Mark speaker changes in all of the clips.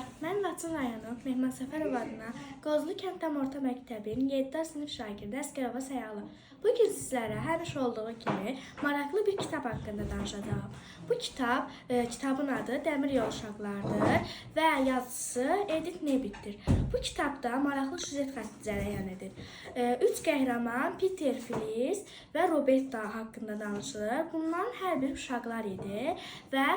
Speaker 1: Salamlar, mən Laçın rayonu Mehman Səfərov adına Qozlu kənd tam orta məktəbin 7. sinif şagirdi Əsgərova Səyalı. Bugün sizlərə həmişə olduğu kimi maraqlı bir kitab haqqında danışacağım. Bu kitabın adı Dəmir Yol Uşaqlarıdır və yazıcısı Edith Nebitdir. Bu kitabda maraqlı süjet xətti cərəyan edir. Üç qəhrəman Peter, Filiz və Roberta haqqında danışılır. Bunların hər biri uşaqlar idi və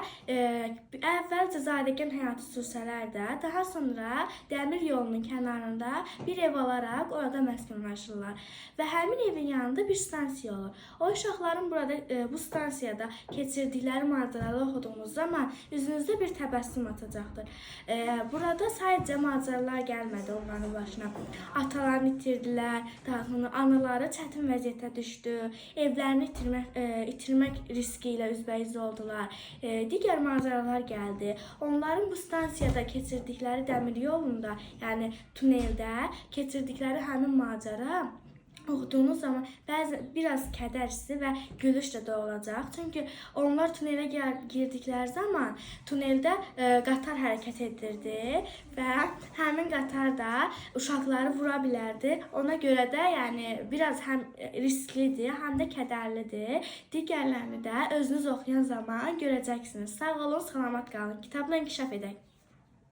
Speaker 1: əvvəlcə zadəgan həyatı sürsələr də, daha sonra dəmir yolunun kənarında bir ev alaraq orada məskunlaşırlar və həmin evin yanında bir stansiya olur. O uşaqların bu stansiyada keçirdikləri macəraları oxuduğunuz zaman üzünüzdə bir təbəssüm atacaqdır. Burada sadəcə macəralar gəlmədi onların başına. Atalarını itirdilər, daha sonra anaları çətin vəziyyətə düşdü, evlərini itirmək riski ilə üzbəyiz oldular. Digər macəralar gəldi. Onların bu stansiyada keçirdikləri dəmir yolunda, yəni tuneldə keçirdikləri həmin macəra oxuduğunuz zaman biraz kədərsiz və gülüş də olacaq. Çünki onlar tunelə girdikləri zaman tuneldə qatar hərəkət edirdi və həmin qatar da uşaqları vura bilərdi. Ona görə də yəni biraz həm risklidir, həm də kədərlidir. Digərlərini də özünüz oxuyan zaman görəcəksiniz. Sağ olun, salamat qalın. Kitabla inkişaf edək.